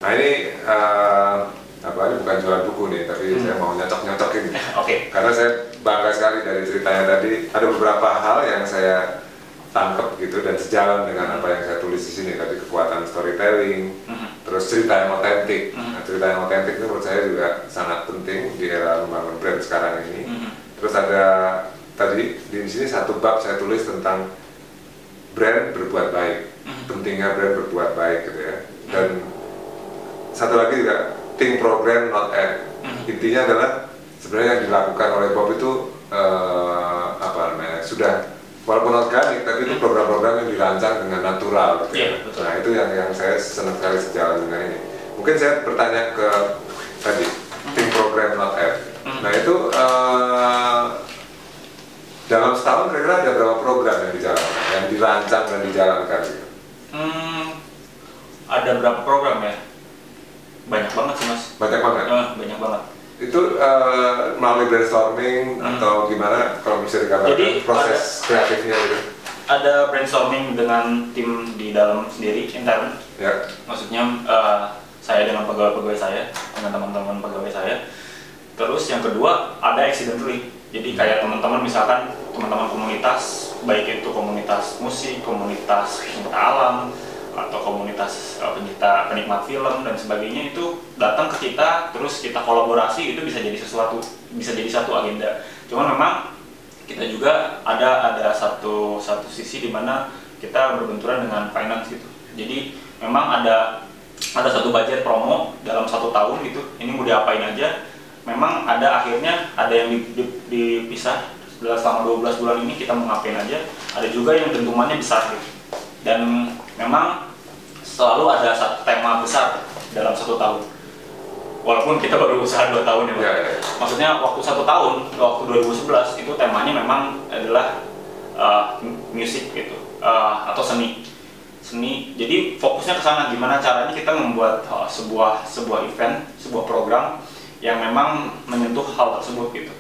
Nah ini ini bukan jualan buku nih, tapi saya mau nyocok-nyocokin. Oke. Karena saya bangga sekali dari ceritanya tadi. Ada beberapa hal yang saya tangkap gitu dan sejalan dengan apa yang saya tulis di sini tadi, kekuatan storytelling, terus cerita yang otentik. Nah, cerita yang otentik itu menurut saya juga sangat penting di era membangun brand sekarang ini. Terus ada tadi di sini satu bab saya tulis tentang brand berbuat baik, pentingnya brand berbuat baik gitu ya. Dan satu lagi juga think program not act. Intinya adalah sebenarnya yang dilakukan oleh Bob itu sudah walaupun organik, tapi itu program-program yang dirancang dengan natural gitu ya. Nah itu yang saya senang sekali sejalan dengan ini. Mungkin saya bertanya ke tadi think program not act. Nah itu dalam setahun kira-kira ada berapa program yang dijalankan, yang dirancang dan dijalankan gitu? Ada berapa program ya? Banyak banget sih mas. Banyak banget? Banyak banget. Itu melalui brainstorming atau gimana kalau bisa dikatakan proses kreatifnya gitu? Ada brainstorming dengan tim di dalam sendiri, intern. Ya. Maksudnya saya dengan pegawai-pegawai saya, dengan teman-teman pegawai saya. Terus yang kedua ada accidentally. Jadi kayak teman-teman misalkan teman-teman komunitas, baik itu komunitas musik, komunitas pencinta alam, atau komunitas penikmat film dan sebagainya, itu datang ke kita, terus kita kolaborasi, itu bisa jadi satu agenda. Cuman memang kita juga ada satu sisi di mana kita berbenturan dengan finance gitu. Jadi memang ada satu budget promo dalam 1 tahun gitu. Ini mau diapain aja. Memang ada akhirnya ada yang dipisah selama 12 bulan ini kita mau ngapain aja. Ada juga yang dentumannya besar gitu. Dan memang selalu ada satu tema besar dalam 1 tahun. Walaupun kita baru usaha 2 tahun ya, Maksudnya waktu 1 tahun, waktu 2011 itu temanya memang adalah musik gitu, atau seni. Jadi fokusnya ke sana, gimana caranya kita membuat sebuah event, sebuah program yang memang menyentuh hal tersebut gitu.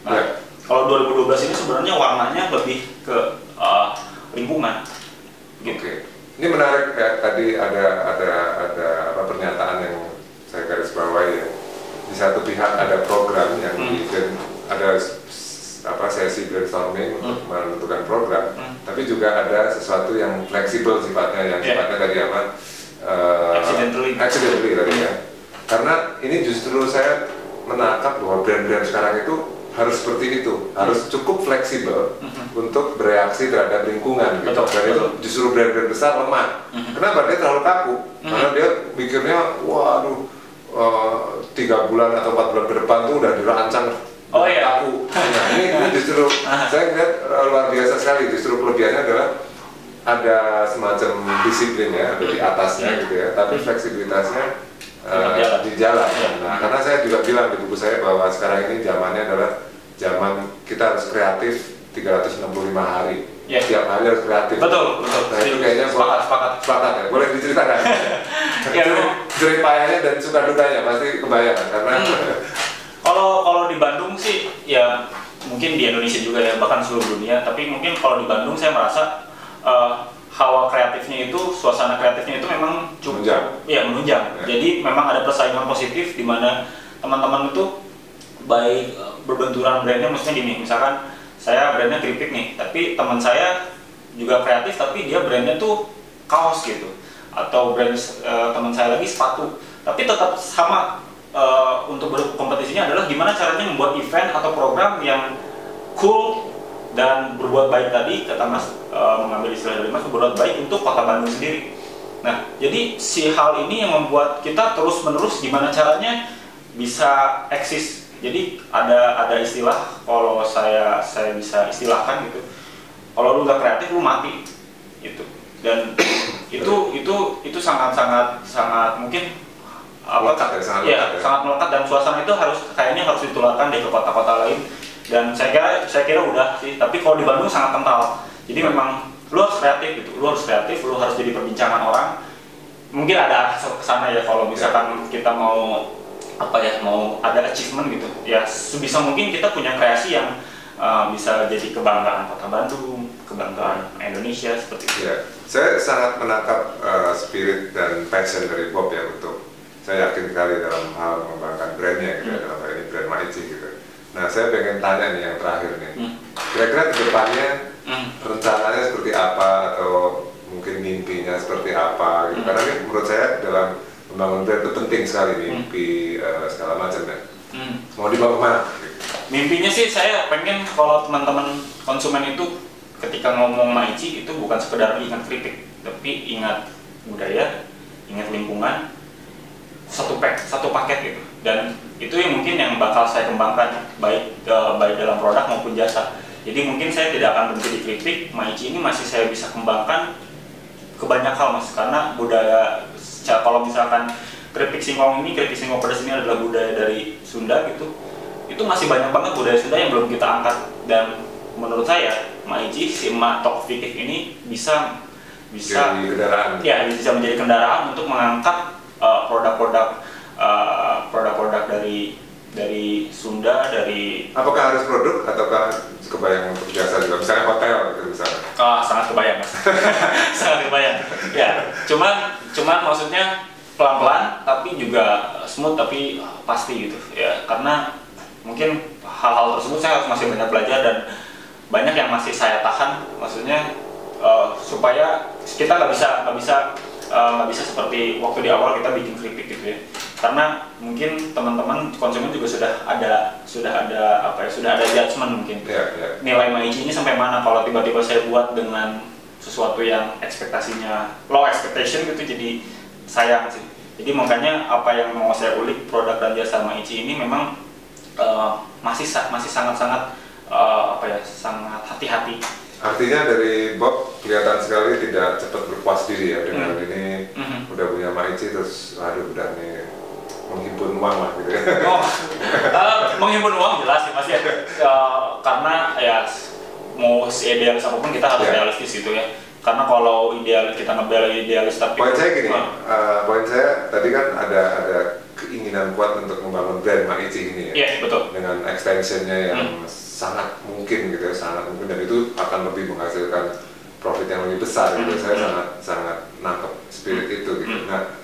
Nah, kalau 2012 ini sebenarnya warnanya lebih ke lingkungan. Gitu. Oke. Ini menarik ya, tadi ada pernyataan yang saya garis bawahi ya. Di satu pihak ada program yang ada sesi brainstorming untuk menentukan program, tapi juga ada sesuatu yang fleksibel sifatnya, yang sifatnya tadi accidentally tadi ya. Karena ini justru saya menangkap bahwa brand-brand sekarang itu harus seperti itu, harus cukup fleksibel untuk bereaksi terhadap lingkungan gitu. Dan itu justru brand-brand besar lemah. Kenapa? Dia terlalu kaku. Karena dia pikirnya, waduh, 3 bulan atau 4 bulan ke depan tuh udah dirancang kaku. Nah, ini justru saya lihat luar biasa sekali. Justru kelebihannya adalah ada semacam disiplin ya, ada di atasnya gitu ya, tapi fleksibilitasnya di jalan. Nah, karena saya juga bilang di buku saya bahwa sekarang ini zamannya adalah zaman kita harus kreatif 365 hari. Setiap hari harus kreatif. Betul. Nah, itu kayaknya sepakat ya. Boleh diceritakan? Jerih payahnya dan suka dukanya pasti kebayang karena kalau di Bandung sih ya, mungkin di Indonesia juga ya, bahkan seluruh dunia, tapi mungkin kalau di Bandung saya merasa hawa kreatifnya itu, suasana kreatifnya itu memang cukup menunjang. Jadi memang ada persaingan positif di mana teman-teman itu baik berbenturan brandnya, maksudnya gini, misalkan saya brandnya keripik nih, tapi teman saya juga kreatif tapi dia brandnya tuh kaos gitu, atau brand teman saya lagi sepatu, tapi tetap sama. Untuk berkompetisinya adalah gimana caranya membuat event atau program yang cool dan berbuat baik tadi, kata Mas, mengambil istilah dari Mas, berbuat baik untuk kota Bandung sendiri. Nah, jadi si hal ini yang membuat kita terus-menerus gimana caranya bisa eksis. Jadi ada istilah, kalau saya bisa istilahkan gitu, kalau lu nggak kreatif lu mati gitu. Dan itu sangat mungkin sangat melekat, dan suasana itu kayaknya harus ditularkan deh ke kota-kota lain. Dan saya kira udah sih, tapi kalau di Bandung sangat kental. Jadi memang lu harus kreatif gitu, lu harus jadi perbincangan orang. Mungkin ada kesana ya, kalau misalkan kita mau ada achievement gitu ya, sebisa mungkin kita punya kreasi yang bisa jadi kebanggaan kota Bandung, kebanggaan Indonesia, seperti itu. Ya, saya sangat menangkap spirit dan passion dari Bob ya untuk saya yakin sekali dalam hal mengembangkan brandnya gitu, dalam hal ini brand Maichi gitu. Nah, saya pengen tanya nih yang terakhir nih, kira-kira ke depannya rencananya seperti apa atau mungkin mimpinya seperti apa gitu. Karena ini menurut saya dalam membangun brand itu penting sekali, mimpi segala macam ya. Mau dibawa kemana? Mimpinya sih saya pengen kalau teman-teman konsumen itu ketika ngomong Maichi itu bukan sekedar ingat keripik, tapi ingat budaya, ingat lingkungan, satu paket gitu. Dan itu yang mungkin yang bakal saya kembangkan baik dalam produk maupun jasa. Jadi mungkin saya tidak akan berhenti di keripik, Maichi ini masih saya bisa kembangkan ke banyak hal mas, karena budaya kalau misalkan keripik singkong pedas ini adalah budaya dari Sunda gitu, itu masih banyak banget budaya Sunda yang belum kita angkat. Dan menurut saya Maichi si emak tok fikih ini bisa jadi kendaraan. Ya, bisa menjadi kendaraan untuk mengangkat produk-produk dari Sunda, dari. Apakah harus produk ataukah kebayang untuk jasa juga, misalnya hotel gitu misalnya? Sangat kebayang mas. Sangat kebayang ya, cuman maksudnya pelan-pelan tapi juga smooth tapi pasti gitu ya, karena mungkin hal-hal tersebut saya masih banyak belajar dan banyak yang masih saya tahan, maksudnya supaya kita nggak bisa seperti waktu di awal kita bikin keripik gitu ya, karena mungkin teman-teman konsumen juga sudah ada judgement mungkin nilai Maichi ini sampai mana kalau tiba-tiba saya buat dengan sesuatu yang ekspektasinya low expectation gitu, jadi sayang sih. Jadi makanya apa yang mau saya ulik produk dan jasa Maichi ini memang masih sangat sangat hati-hati. Artinya dari Bob kelihatan sekali tidak cepat berpuas diri ya dengan ini udah punya Maichi terus aduh udah nih menghimpun uang lah gitu ya. Menghimpun uang jelas sih mas ya, karena ya mau idealis apapun kita harus realistis gitu ya. Karena kalau kita ngebela idealis tapi poin saya gini, poin saya tadi kan ada keinginan kuat untuk membangun brand Maichi ini ya. Iya, betul. Dengan extensionnya yang sangat mungkin gitu ya, sangat mungkin, dan itu akan lebih menghasilkan profit yang lebih besar gitu. Saya sangat nangkep spirit itu gitu. Nah,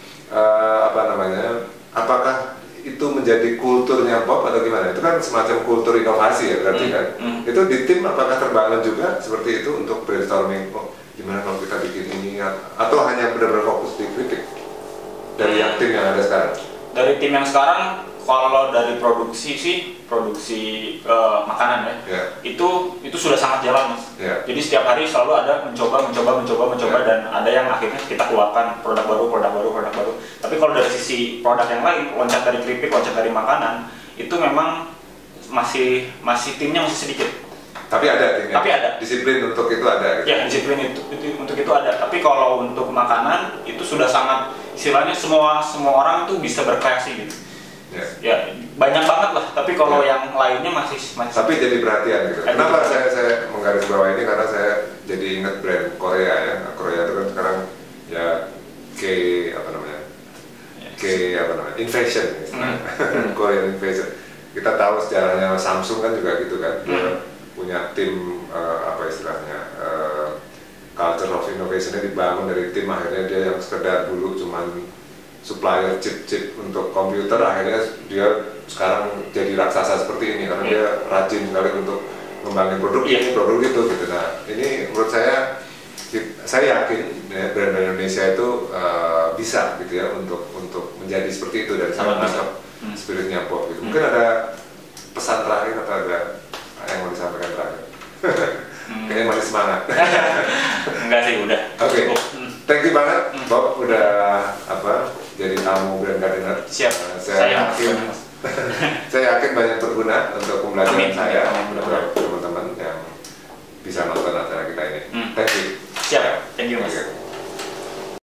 apakah itu menjadi kulturnya Bob atau gimana? Itu kan semacam kultur inovasi ya berarti kan? Itu di tim apakah terbangun juga seperti itu untuk brainstorming, gimana kalau kita bikin ini, atau hanya benar-benar fokus di kritik dari yang tim yang ada sekarang? Dari tim yang sekarang, kalau dari produksi makanan ya, itu sudah sangat jalan mas. Jadi setiap hari selalu ada mencoba dan ada yang akhirnya kita keluarkan produk baru. Tapi kalau dari sisi produk yang lain, loncat dari keripik, loncat dari makanan, itu memang masih timnya masih sedikit. Tapi ada timnya. Tapi ada. Disiplin untuk itu ada. Gitu. Ya, disiplin untuk itu ada. Tapi kalau untuk makanan itu sudah sangat, istilahnya semua orang itu bisa berkreasi gitu. Ya banyak banget lah. Tapi kalau yang lainnya masih. Tapi jadi perhatian gitu. Kenapa saya menggarisbawahi ini, karena saya jadi ingat brand Korea ya. Korea itu kan sekarang ya Invasion, Korean Invasion. Kita tahu sejarahnya Samsung kan juga gitu kan. Dia punya tim culture of innovation-nya dibangun dari tim, akhirnya dia yang sekedar dulu cuman supplier chip untuk komputer, akhirnya dia sekarang jadi raksasa seperti ini karena dia rajin sekali untuk ngembangin produk ini, produk itu gitu. Nah, ini menurut saya yakin ya, brand Indonesia itu bisa gitu ya untuk menjadi seperti itu, dan saya menangkap spiritnya Bob gitu. Mungkin ada pesan terakhir atau ada yang mau disampaikan terakhir? Kayaknya masih semangat. Enggak sih, udah. Oke. Thank you banget Bob udah jadi tamu Brand Gardener. Siap. Saya yakin banyak berguna untuk pembelajaran saya.